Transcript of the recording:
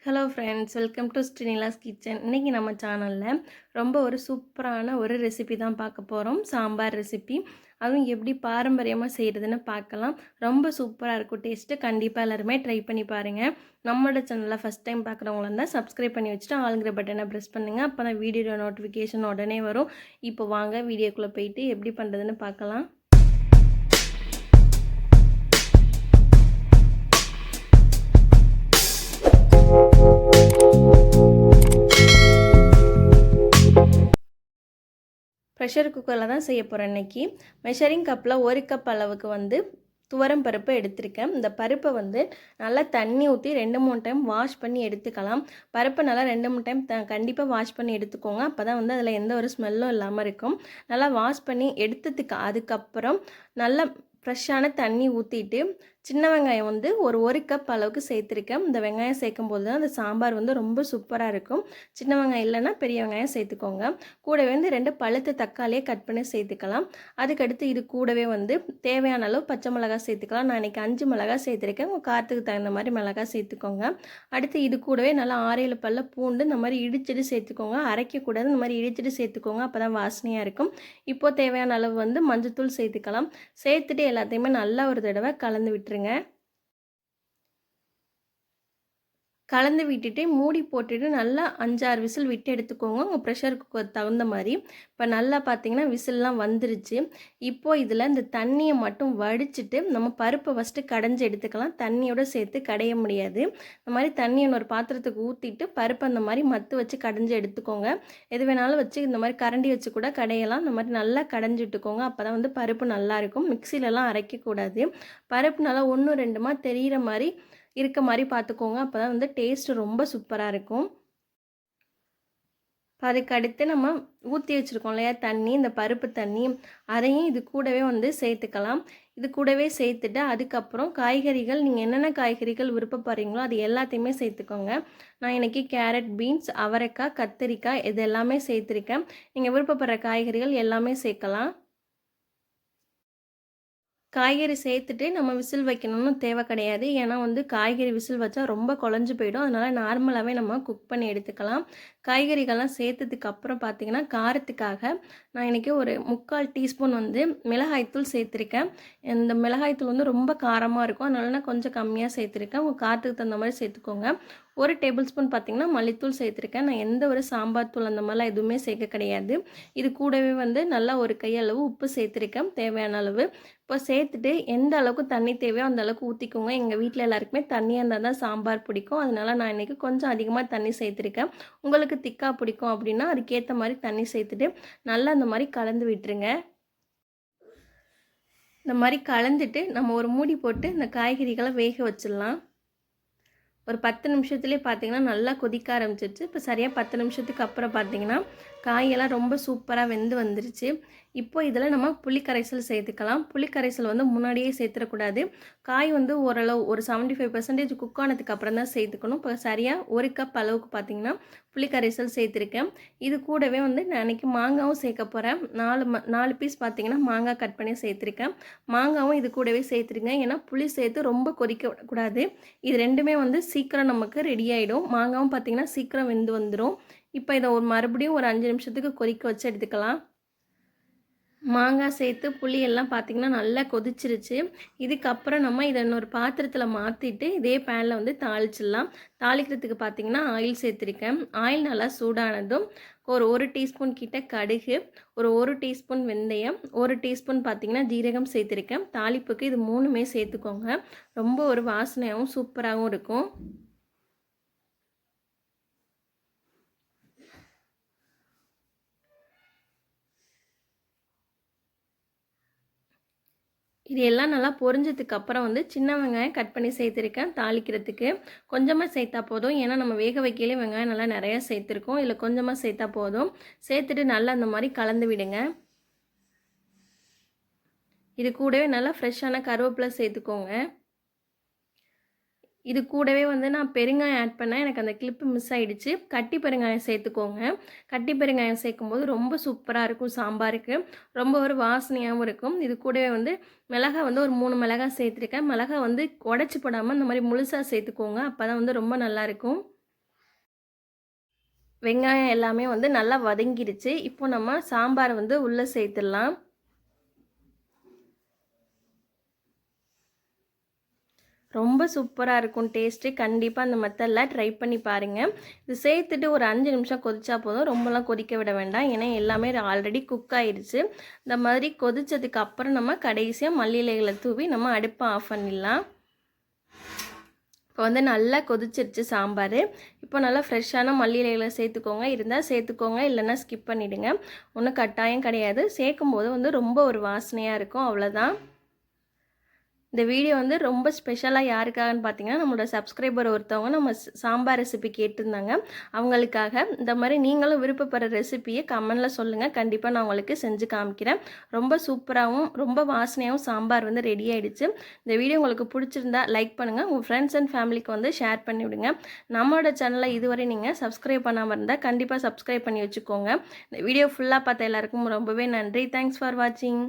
Hello friends, welcome to Srinila's kitchen. இன்றைக்கி நம்ம சேனலில் ரொம்ப ஒரு சூப்பரான ஒரு ரெசிபி தான் பார்க்க போகிறோம். சாம்பார் ரெசிபி. அதுவும் எப்படி பாரம்பரியமாக செய்கிறதுன்னு பார்க்கலாம். ரொம்ப சூப்பராக இருக்கும் டேஸ்ட்டு. கண்டிப்பாக எல்லாருமே ட்ரை பண்ணி பாருங்கள். நம்மளோட சேனலில் ஃபஸ்ட் டைம் பார்க்குறவங்களா இருந்தால் சப்ஸ்கிரைப் பண்ணி வச்சுட்டு ஆளுங்கிற பட்டனை ப்ரெஸ் பண்ணுங்கள். அப்போ தான் வீடியோ நோட்டிஃபிகேஷன் உடனே வரும். இப்போ வாங்க வீடியோக்குள்ளே போயிட்டு எப்படி பண்ணுறதுன்னு பார்க்கலாம். ப்ரெஷர் குக்கரில் தான் செய்ய போகிறேன் இன்றைக்கி. மெஷரிங் கப்பில் 1 கப் அளவுக்கு துவரம் பருப்பு எடுத்திருக்கேன். இந்த பருப்பை நல்லா தண்ணி ஊற்றி 2-3 டைம் வாஷ் பண்ணி எடுத்துக்கலாம். பருப்பை நல்லா 2-3 டைம் கண்டிப்பாக வாஷ் பண்ணி எடுத்துக்கோங்க. அப்போ தான் அதில் எந்த ஒரு ஸ்மெல்லும் இல்லாமல் இருக்கும். நல்லா வாஷ் பண்ணி எடுத்ததுக்கு அதுக்கப்புறம் நல்லா ஃப்ரெஷ்ஷான தண்ணி ஊற்றிட்டு சின்ன வெங்காயம் ஒரு கப் அளவுக்கு சேர்த்துருக்கேன். இந்த வெங்காயம் சேர்க்கும் போது தான் அந்த சாம்பார் ரொம்ப சூப்பராக இருக்கும். சின்ன வெங்காயம் இல்லைன்னா பெரிய வெங்காயம் சேர்த்துக்கோங்க. கூடவே 2 பழுத்த தக்காளியை கட் பண்ணி சேர்த்துக்கலாம். அதுக்கடுத்து இது கூடவே தேவையான அளவு பச்சை மிளகாய் சேர்த்துக்கலாம். நான் இன்றைக்கி 5 மிளகாய் சேர்த்துருக்கேன். உங்கள் காரத்துக்கு தகுந்த மாதிரி மிளகாய் சேர்த்துக்கோங்க. அடுத்து இது கூடவே நல்லா 6-7 பல்ல பூண்டு இந்த மாதிரி இடிச்சிட்டு சேர்த்துக்கோங்க. அரைக்கக்கூடாது, இந்த மாதிரி இடிச்சிட்டு சேர்த்துக்கோங்க. அப்போ தான் வாசனையாக இருக்கும். இப்போது தேவையான அளவு மஞ்சத்தூள் சேர்த்துக்கலாம். சேர்த்துட்டு எல்லாத்தையுமே நல்லா ஒரு தடவை கலந்து விட்டுருங்க. கலந்து விட்டுட்டு மூடி போட்டுட்டு நல்லா 5-6 விசில் விட்டு எடுத்துக்கோங்க. உங்கள் ப்ரெஷர் குக்கர் தகுந்த மாதிரி. இப்போ நல்லா பார்த்தீங்கன்னா விசில்லாம் வந்துருச்சு. இப்போது இதில் இந்த தண்ணியை மட்டும் வடிச்சிட்டு நம்ம பருப்பை ஃபஸ்ட்டு கடைஞ்சி எடுத்துக்கலாம். தண்ணியோடு சேர்த்து கடைய முடியாது. இந்த மாதிரி தண்ணி ஒரு பாத்திரத்துக்கு ஊற்றிட்டு பருப்பை அந்த மாதிரி மத்து வச்சு கடைஞ்சி எடுத்துக்கோங்க. எது வேணாலும் வச்சு இந்த மாதிரி கரண்டி வச்சு கூட கடையலாம். இந்த மாதிரி நல்லா கடைஞ்சி விட்டுக்கோங்க. அப்போ தான் பருப்பு நல்லாயிருக்கும். மிக்சிலலாம் அரைக்கக்கூடாது. பருப்பு நல்லா 1-2மா தெரிகிற மாதிரி இருக்க மாதிரி பார்த்துக்கோங்க. அப்போ தான் டேஸ்ட்டு ரொம்ப சூப்பராக இருக்கும். அதுக்கடுத்து நம்ம ஊற்றி வச்சுருக்கோம் இல்லையா தண்ணி, இந்த பருப்பு தண்ணி, அதையும் இது கூடவே சேர்த்துக்கலாம். இது கூடவே சேர்த்துட்டு அதுக்கப்புறம் காய்கறிகள் நீங்கள் என்னென்ன காய்கறிகள் விருப்பப்படுறீங்களோ அது எல்லாத்தையுமே சேர்த்துக்கோங்க. நான் இன்றைக்கி கேரட், பீன்ஸ், அவரைக்காய், கத்திரிக்காய் இது எல்லாமே சேர்த்துருக்கேன். நீங்கள் விருப்பப்படுற காய்கறிகள் எல்லாமே சேர்க்கலாம். காய்கறி சேர்த்துட்டு நம்ம விசில் வைக்கணும்னு தேவை கிடையாது. ஏன்னா காய்கறி விசில் வச்சா ரொம்ப குழஞ்சி போயிடும். அதனால் நார்மலாகவே நம்ம குக் பண்ணி எடுத்துக்கலாம். காய்கறிகள்லாம் சேர்த்ததுக்கு அப்புறம் பார்த்திங்கன்னா காரத்துக்காக நான் இன்றைக்கி ஒரு 3/4 டீஸ்பூன் மிளகாய்த்தூள் சேர்த்துருக்கேன். இந்த மிளகாய்த்தூள் ரொம்ப காரமாக இருக்கும். அதனால நான் கொஞ்சம் கம்மியாக சேர்த்துருக்கேன். உங்கள் காரத்துக்கு தகுந்த மாதிரி சேர்த்துக்கோங்க. 1 டேபிள் ஸ்பூன் பார்த்திங்கன்னா மல்லித்தூள் சேர்த்துருக்கேன். நான் எந்த ஒரு சாம்பார் தூள் அந்த மாதிரிலாம் எதுவுமே சேர்க்க கிடையாது. இது கூடவே நல்லா ஒரு கையளவு உப்பு சேர்த்துருக்கேன் தேவையான அளவு. இப்போ சேர்த்துட்டு எந்த அளவுக்கு தண்ணி தேவையோ அந்த அளவுக்கு ஊற்றிக்கோங்க. எங்கள் வீட்டில் எல்லாருக்குமே தண்ணியாக இருந்தால் தான் சாம்பார் பிடிக்கும். அதனால் நான் இன்றைக்கி கொஞ்சம் அதிகமாக தண்ணி சேர்த்துருக்கேன். உங்களுக்கு திக்காக பிடிக்கும் அப்படின்னா அதுக்கேற்ற மாதிரி தண்ணி சேர்த்துட்டு நல்லா இந்த மாதிரி கலந்து விட்டுருங்க. இந்த மாதிரி கலந்துட்டு நம்ம ஒரு மூடி போட்டு இந்த காய்கறிகளை வேக வச்சிடலாம். ஒரு 10 நிமிஷத்துலேயே பார்த்திங்கன்னா நல்லா கொதிக்க ஆரம்பிச்சிருச்சு. இப்போ சரியாக 10 நிமிஷத்துக்கு அப்புறம் பார்த்திங்கன்னா காயெல்லாம் ரொம்ப சூப்பராக வெந்து வந்துருச்சு. இப்போ இதில் நம்ம புளிக்கரைசல் சேர்த்துக்கலாம். புளிக்கரைசல் முன்னாடியே சேர்த்துடக்கூடாது. காய் ஓரளவு ஒரு 75% குக் ஆனதுக்கு அப்புறம் தான் சேர்த்துக்கணும். இப்போ சரியாக 1 கப் அளவுக்கு பார்த்திங்கன்னா புளிக்கரைசல் சேர்த்துருக்கேன். இது கூடவே நான் அன்றைக்கி மாங்காவும் சேர்க்க போகிறேன். 4 பீஸ் பார்த்திங்கன்னா மாங்காய் கட் பண்ணி சேர்த்துருக்கேன். மாங்காவும் இது கூடவே சேர்த்துருங்க. ஏன்னா புளி சேர்த்து ரொம்ப கொதிக்க விடக்கூடாது. இது ரெண்டுமே சீக்கிரம் நமக்கு ரெடி ஆகிடும். மாங்காவும் பார்த்திங்கன்னா சீக்கிரம் வெந்து வந்துடும். இப்போ இதை மறுபடியும் ஒரு 5 நிமிஷத்துக்கு கொதிக்க வச்சு எடுத்துக்கலாம். மாங்காய் சேர்த்து புளி எல்லாம் பார்த்திங்கன்னா நல்லா கொதிச்சிருச்சு. இதுக்கப்புறம் நம்ம இதை இன்னொரு பாத்திரத்தில் மாற்றிட்டு இதே பேனில் தாளிச்சிடலாம். தாளிக்கிறதுக்கு பார்த்திங்கன்னா ஆயில் சேர்த்துருக்கேன். ஆயில் நல்லா சூடானதும் ஒரு டீஸ்பூன் கிட்ட கடுகு, ஒரு டீஸ்பூன் வெந்தயம், 1 டீஸ்பூன் பார்த்திங்கன்னா ஜீரகம் சேர்த்துருக்கேன். தாளிப்புக்கு இது 3மே சேர்த்துக்கோங்க. ரொம்ப ஒரு வாசனையாகவும் சூப்பராகவும் இருக்கும். இது எல்லாம் நல்லா பொரிஞ்சதுக்கு அப்புறம் சின்ன வெங்காயம் கட் பண்ணி சேர்த்துருக்கேன். தாளிக்கிறதுக்கு கொஞ்சமாக சேர்த்தா போதும். ஏன்னா நம்ம வேக வைக்கலே வெங்காயம் நல்லா நிறையா சேர்த்துருக்கோம். இதில் கொஞ்சமாக சேர்த்தா போதும். சேர்த்துட்டு நல்லா அந்த மாதிரி கலந்து விடுங்க. இது கூடவே நல்லா ஃப்ரெஷ்ஷான கருவேப்பிலை சேர்த்துக்கோங்க. இது கூடவே நான் பெருங்காயம் ஆட் பண்ணேன். எனக்கு அந்த கிளிப்பு மிஸ் ஆகிடுச்சு. கட்டி பெருங்காயம் சேர்த்துக்கோங்க. கட்டி பெருங்காயம் சேர்க்கும்போது ரொம்ப சூப்பராக இருக்கும் சாம்பாருக்கு. ரொம்ப ஒரு வாசனையாகவும் இருக்கும். இது கூடவே மிளகாய் ஒரு 3 மிளகாய் சேர்த்துருக்கேன். மிளகாய் உடச்சி போடாமல் இந்த மாதிரி முழுசாக சேர்த்துக்கோங்க. அப்போ தான் ரொம்ப நல்லாயிருக்கும். வெங்காயம் எல்லாமே வந்து நல்லா வதங்கிருச்சு. இப்போ நம்ம சாம்பார் வந்து உள்ளே சேர்த்துடலாம். ரொம்ப சூப்பராக இருக்கும் டேஸ்ட்டு. கண்டிப்பாக அந்த மெத்தடில் ட்ரை பண்ணி பாருங்கள். இது சேர்த்துட்டு ஒரு 5 நிமிஷம் கொதிச்சா போதும். ரொம்பலாம் கொதிக்க விட வேண்டாம். ஏன்னா எல்லாமே ஆல்ரெடி குக் ஆயிடுச்சு. இந்த மாதிரி கொதிச்சதுக்கு அப்புறம் நம்ம கடைசியாக மல்லி இலைகளை தூவி நம்ம அடுப்பை ஆஃப் பண்ணிடலாம். இப்போ வந்து நல்லா கொதிச்சிருச்சு சாம்பார். இப்போ நல்லா ஃப்ரெஷ்ஷான மல்லி இலைகளை சேர்த்துக்கோங்க. இருந்தால் சேர்த்துக்கோங்க, இல்லைன்னா ஸ்கிப் பண்ணிவிடுங்க. ஒன்றும் கட்டாயம் கிடையாது. சேர்க்கும்போது வந்து ரொம்ப ஒரு வாசனையாக இருக்கும், அவ்வளோதான். இந்த வீடியோ வந்து ரொம்ப ஸ்பெஷலாக யாருக்காகன்னு பார்த்தீங்கன்னா, நம்மளோட சப்ஸ்கிரைபர் ஒருத்தவங்க நம்ம சாம்பார் ரெசிபி கேட்டிருந்தாங்க. அவங்களுக்காக. இந்த மாதிரி நீங்களும் விருப்பப்படுற ரெசிபியை கமெண்டில் சொல்லுங்கள். கண்டிப்பாக நான் உங்களுக்கு செஞ்சு காமிக்கிறேன். ரொம்ப சூப்பராகவும் ரொம்ப வாசனையாகவும் சாம்பார் வந்து ரெடி ஆகிடுச்சு. இந்த வீடியோ உங்களுக்கு பிடிச்சிருந்தா லைக் பண்ணுங்கள். உங்கள் ஃப்ரெண்ட்ஸ் அண்ட் ஃபேமிலிக்கு வந்து ஷேர் பண்ணிவிடுங்க. நம்மளோட சேனலை இதுவரை நீங்கள் சப்ஸ்கிரைப் பண்ணாமல் இருந்தால் கண்டிப்பாக சப்ஸ்கிரைப் பண்ணி வச்சுக்கோங்க. இந்த வீடியோ ஃபுல்லாக பார்த்த எல்லாருக்கும் ரொம்பவே நன்றி. தேங்க்ஸ் ஃபார் வாட்சிங்.